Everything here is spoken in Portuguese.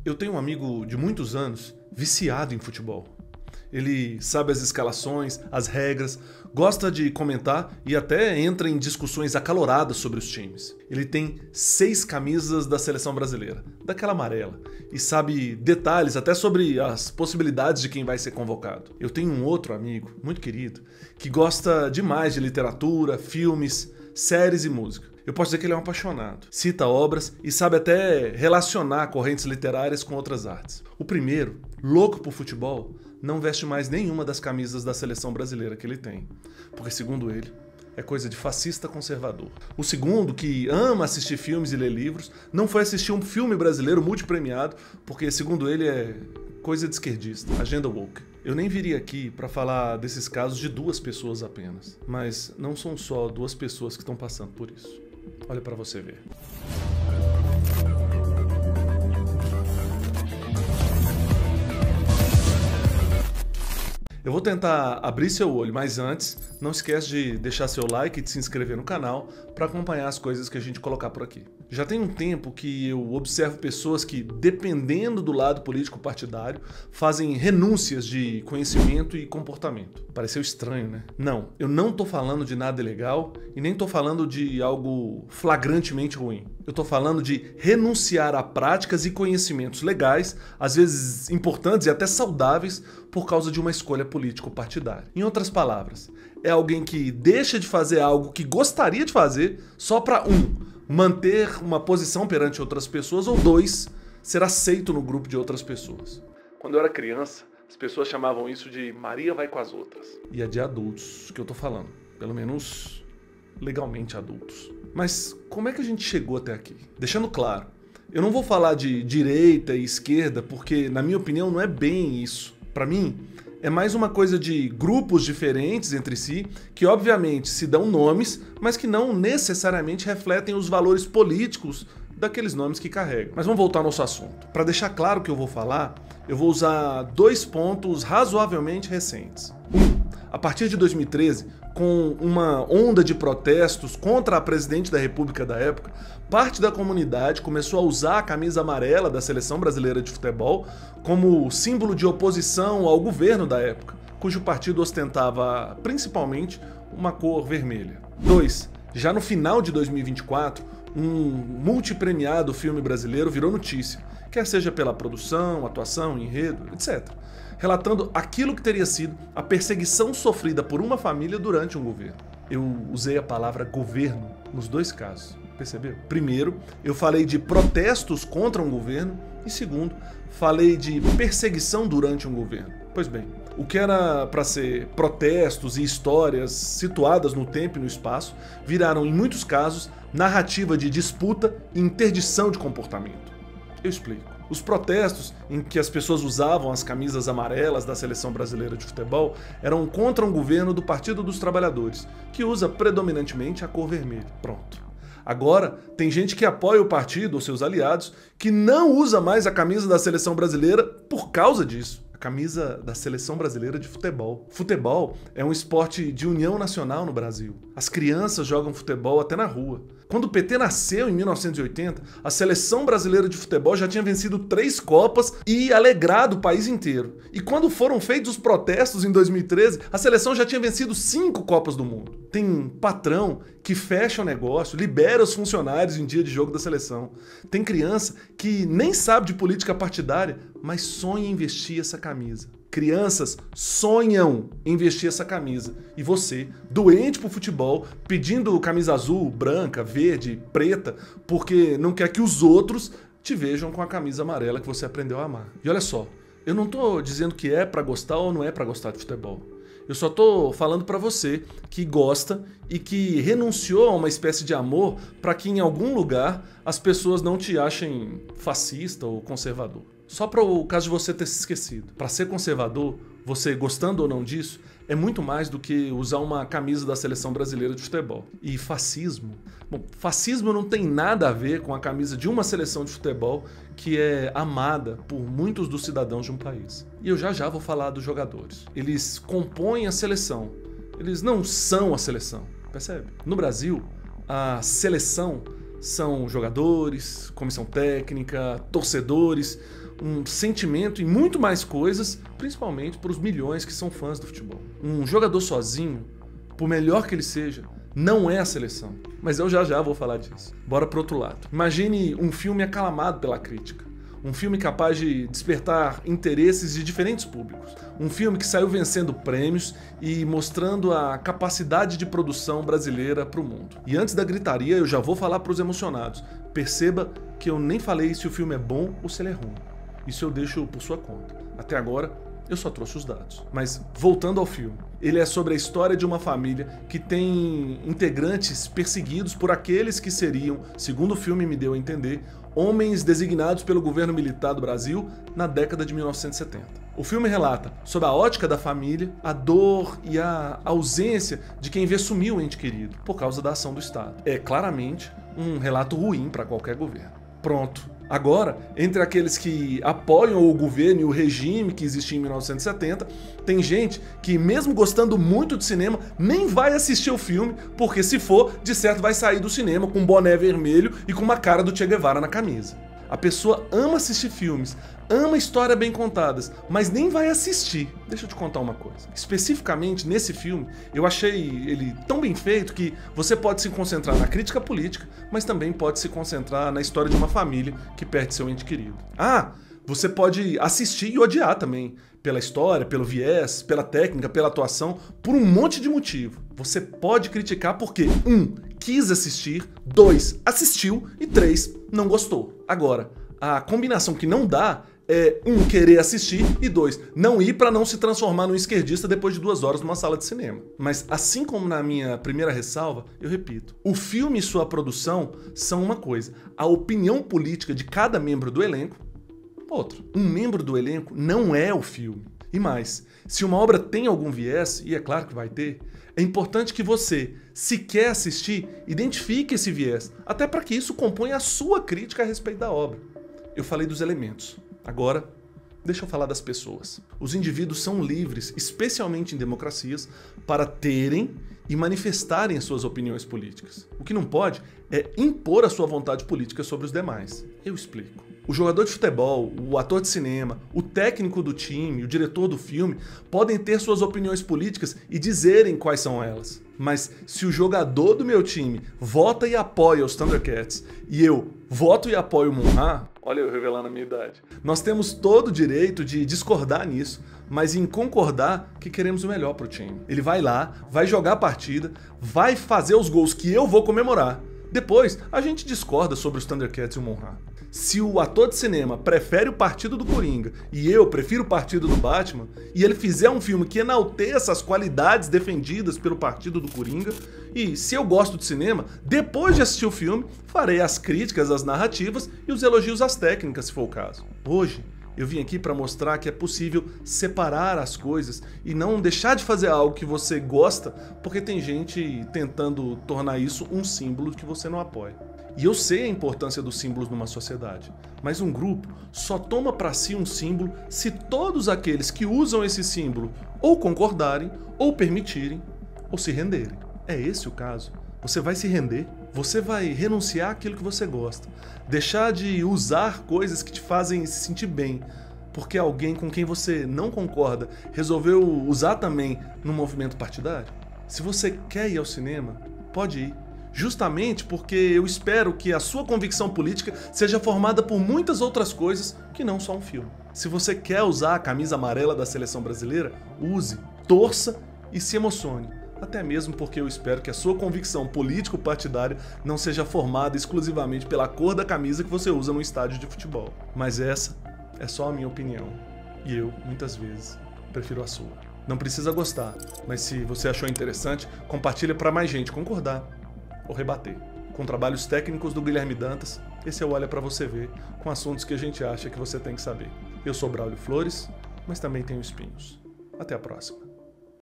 Eu tenho um amigo de muitos anos viciado em futebol. Ele sabe as escalações, as regras, gosta de comentar e até entra em discussões acaloradas sobre os times. Ele tem 6 camisas da seleção brasileira, daquela amarela, e sabe detalhes até sobre as possibilidades de quem vai ser convocado. Eu tenho um outro amigo, muito querido, que gosta demais de literatura, filmes, séries e música. Eu posso dizer que ele é um apaixonado. Cita obras e sabe até relacionar correntes literárias com outras artes. O primeiro, louco por futebol, não veste mais nenhuma das camisas da seleção brasileira que ele tem, porque, segundo ele, é coisa de fascista conservador. O segundo, que ama assistir filmes e ler livros, não foi assistir um filme brasileiro multipremiado, porque, segundo ele, é coisa de esquerdista, agenda woke. Eu nem viria aqui para falar desses casos de 2 pessoas apenas, mas não são só 2 pessoas que estão passando por isso. Olha para você ver. Eu vou tentar abrir seu olho, mas antes, não esquece de deixar seu like e de se inscrever no canal para acompanhar as coisas que a gente colocar por aqui. Já tem um tempo que eu observo pessoas que, dependendo do lado político partidário, fazem renúncias de conhecimento e comportamento. Pareceu estranho, né? Não, eu não tô falando de nada ilegal e nem tô falando de algo flagrantemente ruim. Eu tô falando de renunciar a práticas e conhecimentos legais, às vezes importantes e até saudáveis, por causa de uma escolha político-partidária. Em outras palavras, é alguém que deixa de fazer algo que gostaria de fazer só para 1. Manter uma posição perante outras pessoas, ou 2, ser aceito no grupo de outras pessoas. Quando eu era criança, as pessoas chamavam isso de Maria vai com as outras. E é de adultos que eu tô falando, pelo menos legalmente adultos. Mas como é que a gente chegou até aqui? Deixando claro, eu não vou falar de direita e esquerda, porque, na minha opinião, não é bem isso. Para mim, é mais uma coisa de grupos diferentes entre si, que obviamente se dão nomes, mas que não necessariamente refletem os valores políticos daqueles nomes que carregam. Mas vamos voltar ao nosso assunto. Para deixar claro o que eu vou falar, eu vou usar 2 pontos razoavelmente recentes. A partir de 2013, com uma onda de protestos contra a presidente da República da época, parte da comunidade começou a usar a camisa amarela da Seleção Brasileira de Futebol como símbolo de oposição ao governo da época, cujo partido ostentava principalmente uma cor vermelha. 2. Já no final de 2024, um multipremiado filme brasileiro virou notícia, quer seja pela produção, atuação, enredo, etc., relatando aquilo que teria sido a perseguição sofrida por uma família durante um governo. Eu usei a palavra governo nos 2 casos, percebeu? Primeiro, eu falei de protestos contra um governo e, segundo, falei de perseguição durante um governo. Pois bem, o que era para ser protestos e histórias situadas no tempo e no espaço viraram, em muitos casos, narrativa de disputa e interdição de comportamento. Eu explico. Os protestos em que as pessoas usavam as camisas amarelas da Seleção Brasileira de Futebol eram contra um governo do Partido dos Trabalhadores, que usa predominantemente a cor vermelha. Pronto. Agora, tem gente que apoia o partido ou seus aliados que não usa mais a camisa da Seleção Brasileira por causa disso. A camisa da Seleção Brasileira de Futebol. Futebol é um esporte de união nacional no Brasil. As crianças jogam futebol até na rua. Quando o PT nasceu em 1980, a Seleção Brasileira de Futebol já tinha vencido 3 Copas e alegrado o país inteiro. E quando foram feitos os protestos em 2013, a seleção já tinha vencido 5 Copas do Mundo. Tem patrão que fecha o negócio, libera os funcionários em dia de jogo da seleção. Tem criança que nem sabe de política partidária, mas sonha em vestir essa camisa. Crianças sonham em vestir essa camisa. E você, doente por futebol, pedindo camisa azul, branca, verde, preta, porque não quer que os outros te vejam com a camisa amarela que você aprendeu a amar. E olha só, eu não tô dizendo que é pra gostar ou não é pra gostar de futebol. Eu só tô falando pra você que gosta e que renunciou a uma espécie de amor pra que em algum lugar as pessoas não te achem fascista ou conservador. Só para o caso de você ter se esquecido. Para ser conservador, você gostando ou não disso, é muito mais do que usar uma camisa da Seleção Brasileira de Futebol. E fascismo? Bom, fascismo não tem nada a ver com a camisa de uma seleção de futebol que é amada por muitos dos cidadãos de um país. E eu já vou falar dos jogadores. Eles compõem a seleção. Eles não são a seleção, percebe? No Brasil, a seleção são jogadores, comissão técnica, torcedores, um sentimento em muito mais coisas, principalmente para os milhões que são fãs do futebol. Um jogador sozinho, por melhor que ele seja, não é a seleção. Mas eu já vou falar disso. Bora pro outro lado. Imagine um filme aclamado pela crítica. Um filme capaz de despertar interesses de diferentes públicos. Um filme que saiu vencendo prêmios e mostrando a capacidade de produção brasileira para o mundo. E antes da gritaria, eu já vou falar para os emocionados. Perceba que eu nem falei se o filme é bom ou se ele é ruim. Isso eu deixo por sua conta. Até agora, eu só trouxe os dados. Mas voltando ao filme, ele é sobre a história de uma família que tem integrantes perseguidos por aqueles que seriam, segundo o filme me deu a entender, homens designados pelo governo militar do Brasil na década de 1970. O filme relata, sob a ótica da família, a dor e a ausência de quem vê sumir o ente querido por causa da ação do Estado. É claramente um relato ruim para qualquer governo. Pronto. Agora, entre aqueles que apoiam o governo e o regime que existia em 1970, tem gente que, mesmo gostando muito de cinema, nem vai assistir o filme, porque se for, de certo vai sair do cinema com um boné vermelho e com uma cara do Che Guevara na camisa. A pessoa ama assistir filmes, ama histórias bem contadas, mas nem vai assistir. Deixa eu te contar uma coisa. Especificamente nesse filme, eu achei ele tão bem feito que você pode se concentrar na crítica política, mas também pode se concentrar na história de uma família que perde seu ente querido. Ah, você pode assistir e odiar também, pela história, pelo viés, pela técnica, pela atuação, por um monte de motivo. Você pode criticar porque 1. Quis assistir, 2. Assistiu e 3. Não gostou. Agora, a combinação que não dá é 1. Querer assistir e 2. Não ir para não se transformar num esquerdista depois de 2 horas numa sala de cinema. Mas assim como na minha primeira ressalva, eu repito, o filme e sua produção são uma coisa, a opinião política de cada membro do elenco, outra. Um membro do elenco não é o filme. E mais, se uma obra tem algum viés, e é claro que vai ter, é importante que você, se quer assistir, identifique esse viés, até para que isso componha a sua crítica a respeito da obra. Eu falei dos elementos. Agora, deixa eu falar das pessoas. Os indivíduos são livres, especialmente em democracias, para terem e manifestarem as suas opiniões políticas. O que não pode é impor a sua vontade política sobre os demais. Eu explico. O jogador de futebol, o ator de cinema, o técnico do time, o diretor do filme podem ter suas opiniões políticas e dizerem quais são elas. Mas se o jogador do meu time vota e apoia os Thundercats e eu voto e apoio o Monra, olha eu revelando a minha idade, nós temos todo o direito de discordar nisso, mas em concordar que queremos o melhor pro time. Ele vai lá, vai jogar a partida, vai fazer os gols que eu vou comemorar. Depois, a gente discorda sobre os Thundercats e o Monra. Se o ator de cinema prefere o partido do Coringa e eu prefiro o partido do Batman, e ele fizer um filme que enalteça as qualidades defendidas pelo partido do Coringa, e se eu gosto de cinema, depois de assistir o filme, farei as críticas às narrativas e os elogios às técnicas, se for o caso. Hoje, eu vim aqui para mostrar que é possível separar as coisas e não deixar de fazer algo que você gosta, porque tem gente tentando tornar isso um símbolo que você não apoia. E eu sei a importância dos símbolos numa sociedade, mas um grupo só toma para si um símbolo se todos aqueles que usam esse símbolo ou concordarem, ou permitirem, ou se renderem. É esse o caso. Você vai se render, você vai renunciar àquilo que você gosta, deixar de usar coisas que te fazem se sentir bem, porque alguém com quem você não concorda resolveu usar também no movimento partidário. Se você quer ir ao cinema, pode ir. Justamente porque eu espero que a sua convicção política seja formada por muitas outras coisas que não só um filme. Se você quer usar a camisa amarela da seleção brasileira, use, torça e se emocione. Até mesmo porque eu espero que a sua convicção político-partidária não seja formada exclusivamente pela cor da camisa que você usa no estádio de futebol. Mas essa é só a minha opinião. E eu, muitas vezes, prefiro a sua. Não precisa gostar, mas se você achou interessante, compartilha para mais gente concordar ou rebater. Com trabalhos técnicos do Guilherme Dantas, esse é o Olha Pra Você Ver, com assuntos que a gente acha que você tem que saber. Eu sou Braulio Flores, mas também tenho espinhos. Até a próxima.